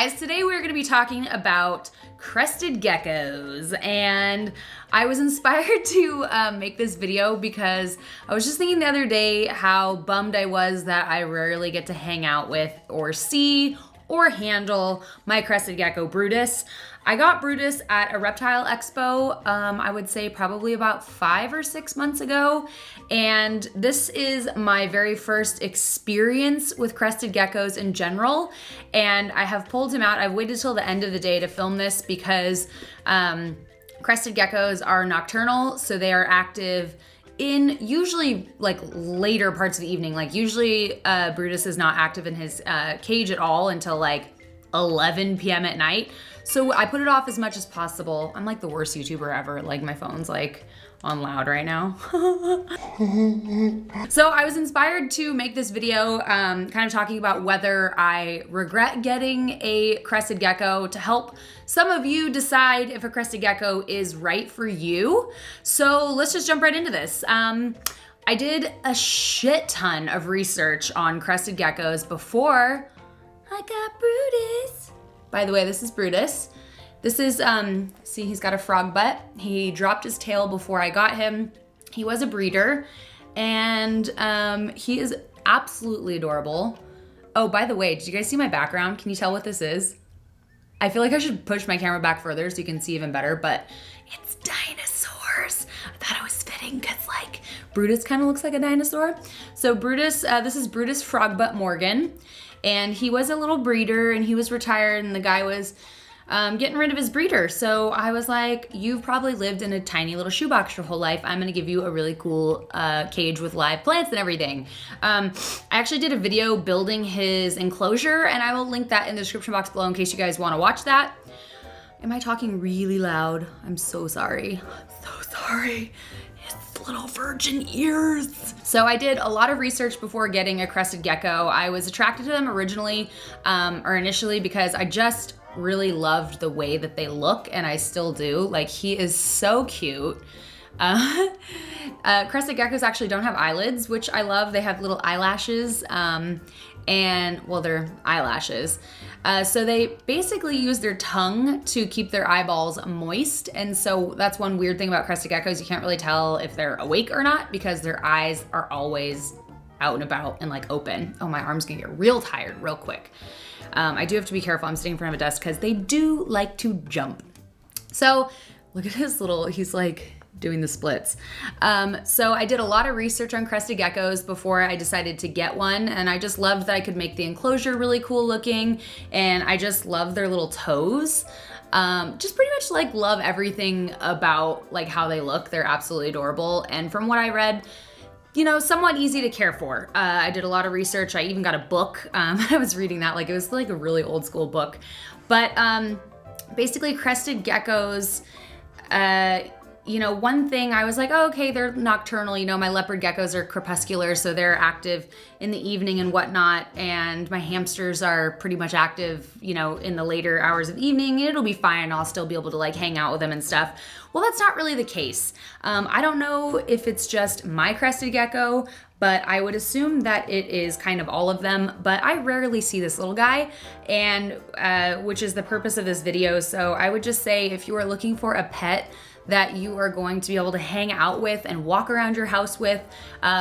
guys, today we're going to be talking about crested geckos, and I was inspired to make this video because I was just thinking the other day how bummed I was that I rarely get to hang out with or see or handle my crested gecko Brutus. I got Brutus at a reptile expo, I would say probably about 5 or 6 months ago. And this is my very first experience with crested geckos in general. And I have pulled him out. I've waited till the end of the day to film this because crested geckos are nocturnal, so they are active in usually like later parts of the evening. Like usually Brutus is not active in his cage at all until like 11 p.m. at night. So I put it off as much as possible. I'm like the worst YouTuber ever. Like my phone's like on loud right now. So I was inspired to make this video kind of talking about whether I regret getting a crested gecko to help some of you decide if a crested gecko is right for you. So let's just jump right into this. I did a shit ton of research on crested geckos before I got Brutus. By the way, this is Brutus. This is, see, he's got a frog butt. He dropped his tail before I got him. He was a breeder, and he is absolutely adorable. Oh, by the way, did you guys see my background? Can you tell what this is? I feel like I should push my camera back further so you can see even better, but it's dinosaurs. I thought it was fitting because like Brutus kind of looks like a dinosaur. So Brutus, this is Brutus Frogbutt Morgan. And he was a little breeder and he was retired and the guy was getting rid of his breeder. So I was like, you've probably lived in a tiny little shoebox your whole life. I'm gonna give you a really cool cage with live plants and everything. I actually did a video building his enclosure and I will link that in the description box below in case you guys wanna watch that. Am I talking really loud? I'm so sorry. I'm so sorry. Little virgin ears. So I did a lot of research before getting a crested gecko. I was attracted to them originally, or initially, because I just really loved the way that they look, and I still do. Like, he is so cute. Crested geckos actually don't have eyelids, which I love. They have little eyelashes, and well, they're eyelashes. So they basically use their tongue to keep their eyeballs moist. And so that's one weird thing about crested geckos. You can't really tell if they're awake or not because their eyes are always out and about and like open. Oh, my arm's gonna get real tired real quick. I do have to be careful. I'm sitting in front of a desk because they do like to jump. So look at his little, he's like doing the splits. So I did a lot of research on crested geckos before I decided to get one, and I just loved that I could make the enclosure really cool looking, and I just love their little toes. Just pretty much like love everything about like how they look. They're absolutely adorable, and from what I read, you know, somewhat easy to care for. I did a lot of research. I even got a book. I was reading that, like it was like a really old school book. But basically crested geckos, you know, one thing I was like, oh, okay, they're nocturnal. You know, my leopard geckos are crepuscular, so they're active in the evening and whatnot. And my hamsters are pretty much active, you know, in the later hours of the evening. It'll be fine. I'll still be able to like hang out with them and stuff. Well, that's not really the case. I don't know if it's just my crested gecko, but I would assume that it is kind of all of them, but I rarely see this little guy, and which is the purpose of this video. So I would just say if you are looking for a pet that you are going to be able to hang out with and walk around your house with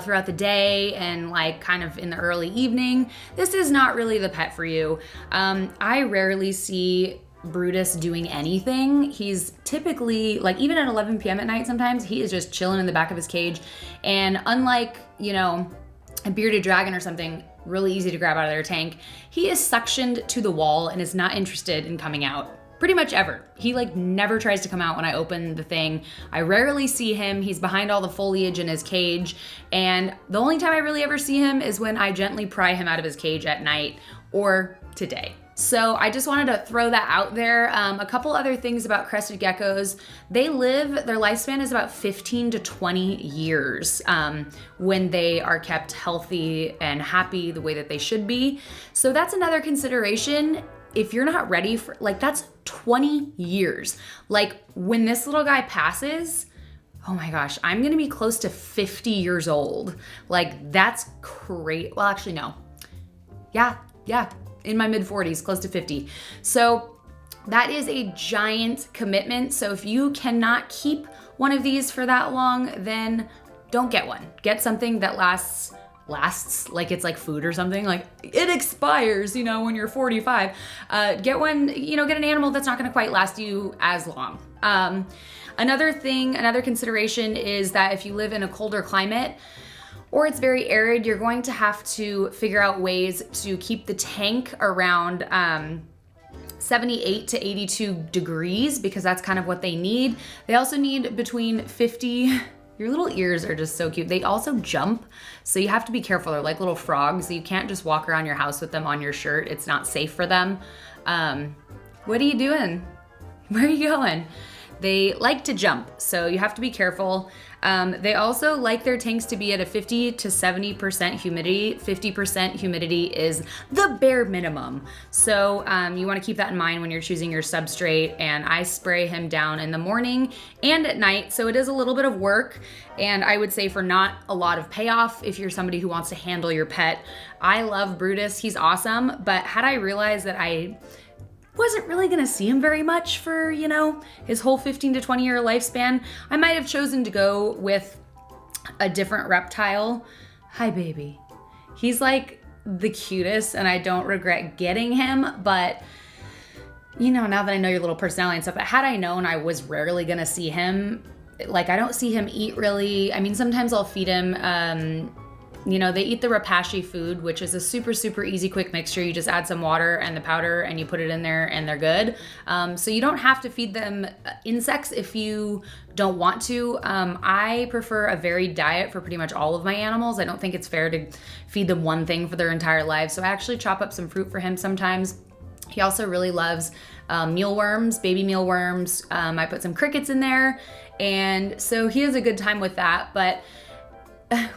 throughout the day and like kind of in the early evening, this is not really the pet for you. I rarely see Brutus doing anything. He's typically like, even at 11 p.m. at night sometimes, he is just chilling in the back of his cage. And unlike, you know, a bearded dragon or something, really easy to grab out of their tank, he is suctioned to the wall and is not interested in coming out. Pretty much ever. He like never tries to come out when I open the thing. I rarely see him. He's behind all the foliage in his cage. And the only time I really ever see him is when I gently pry him out of his cage at night or today. So I just wanted to throw that out there. A couple other things about crested geckos. Their lifespan is about 15 to 20 years when they are kept healthy and happy the way that they should be. So that's another consideration. If you're not ready for, like, that's 20 years. Like, when this little guy passes, oh my gosh, I'm gonna be close to 50 years old. Like, that's great. Well, actually, no. Yeah, in my mid 40s, close to 50. So that is a giant commitment. So if you cannot keep one of these for that long, then don't get one. Get something that lasts like it's like food or something, like it expires, you know, when you're 45. Get one, you know, get an animal that's not gonna quite last you as long. Another consideration is that if you live in a colder climate or it's very arid, you're going to have to figure out ways to keep the tank around 78 to 82 degrees, because that's kind of what they need. They also need between 50. Your little ears are just so cute. They also jump, so you have to be careful. They're like little frogs, so you can't just walk around your house with them on your shirt. It's not safe for them. What are you doing? Where are you going? They like to jump, so you have to be careful. They also like their tanks to be at a 50 to 70% humidity. 50% humidity is the bare minimum. So you wanna keep that in mind when you're choosing your substrate. And I spray him down in the morning and at night, so it is a little bit of work. And I would say for not a lot of payoff, if you're somebody who wants to handle your pet. I love Brutus, he's awesome, but had I realized that I wasn't really gonna see him very much for, you know, his whole 15 to 20 year lifespan, I might have chosen to go with a different reptile. Hi, baby. He's like the cutest and I don't regret getting him, but you know, now that I know your little personality and stuff, but had I known I was rarely gonna see him, like I don't see him eat really. I mean, sometimes I'll feed him, you know, they eat the Rapashi food, which is a super, super easy, quick mixture. You just add some water and the powder and you put it in there and they're good. So you don't have to feed them insects if you don't want to. I prefer a varied diet for pretty much all of my animals. I don't think it's fair to feed them one thing for their entire lives. So I actually chop up some fruit for him sometimes. He also really loves mealworms, baby mealworms. I put some crickets in there. And so he has a good time with that. But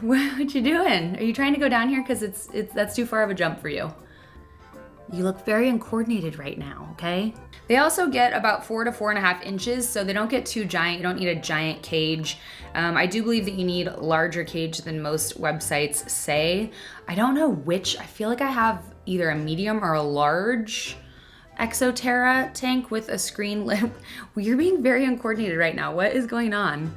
what you doing? Are you trying to go down here? Because that's too far of a jump for you. You look very uncoordinated right now, okay? They also get about 4 to 4.5 inches, so they don't get too giant. You don't need a giant cage. I do believe that you need a larger cage than most websites say. I don't know which. I feel like I have either a medium or a large Exoterra tank with a screen lip. You're being very uncoordinated right now. What is going on?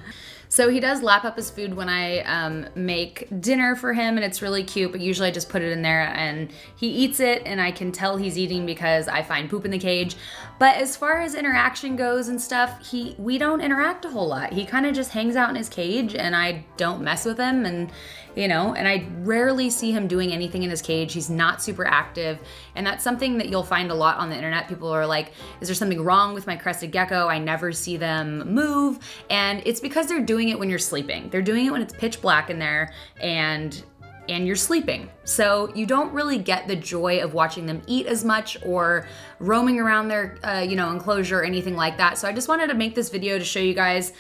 So he does lap up his food when I make dinner for him, and it's really cute, but usually I just put it in there and he eats it, and I can tell he's eating because I find poop in the cage. But as far as interaction goes and stuff, we don't interact a whole lot. He kind of just hangs out in his cage and I don't mess with him, and you know, and I rarely see him doing anything in his cage. He's not super active, and that's something that you'll find a lot on the internet. People are like, is there something wrong with my Crested Gecko? I never see them move, and it's because they're doing it when you're sleeping. They're doing it when it's pitch black in there and you're sleeping. So you don't really get the joy of watching them eat as much or roaming around their you know, enclosure or anything like that. So I just wanted to make this video to show you guys,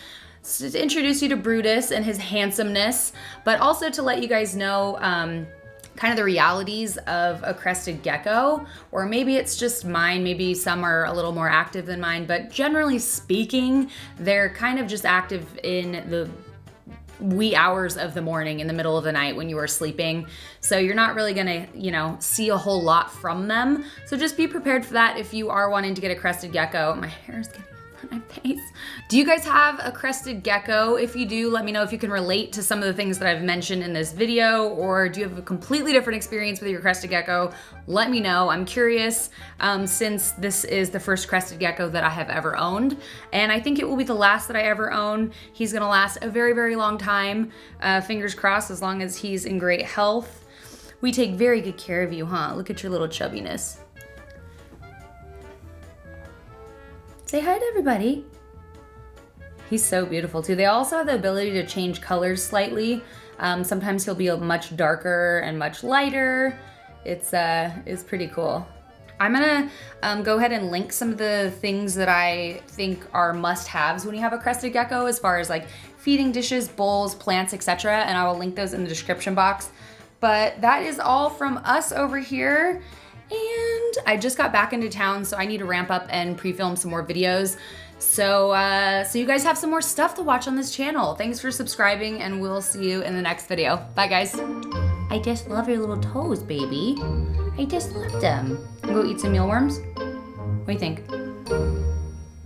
to introduce you to Brutus and his handsomeness, but also to let you guys know kind of the realities of a Crested Gecko, or maybe it's just mine, maybe some are a little more active than mine, but generally speaking, they're kind of just active in the wee hours of the morning, in the middle of the night when you are sleeping. So you're not really gonna, you know, see a whole lot from them. So just be prepared for that if you are wanting to get a Crested Gecko. My hair is getting my face. Do you guys have a Crested Gecko? If you do, let me know if you can relate to some of the things that I've mentioned in this video, or do you have a completely different experience with your Crested Gecko? Let me know. I'm curious, since this is the first Crested Gecko that I have ever owned, and I think it will be the last that I ever own. He's gonna last a very, very long time. Fingers crossed, as long as he's in great health. We take very good care of you, huh? Look at your little chubbiness. Say hi to everybody. He's so beautiful too. They also have the ability to change colors slightly. Sometimes he'll be much darker and much lighter. It's pretty cool. I'm gonna go ahead and link some of the things that I think are must-haves when you have a Crested Gecko, as far as like feeding dishes, bowls, plants, etc. And I will link those in the description box. But that is all from us over here. And I just got back into town, so I need to ramp up and pre-film some more videos. So you guys have some more stuff to watch on this channel. Thanks for subscribing, and we'll see you in the next video. Bye, guys. I just love your little toes, baby. I just love them. Go eat some mealworms? What do you think?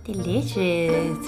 Delicious.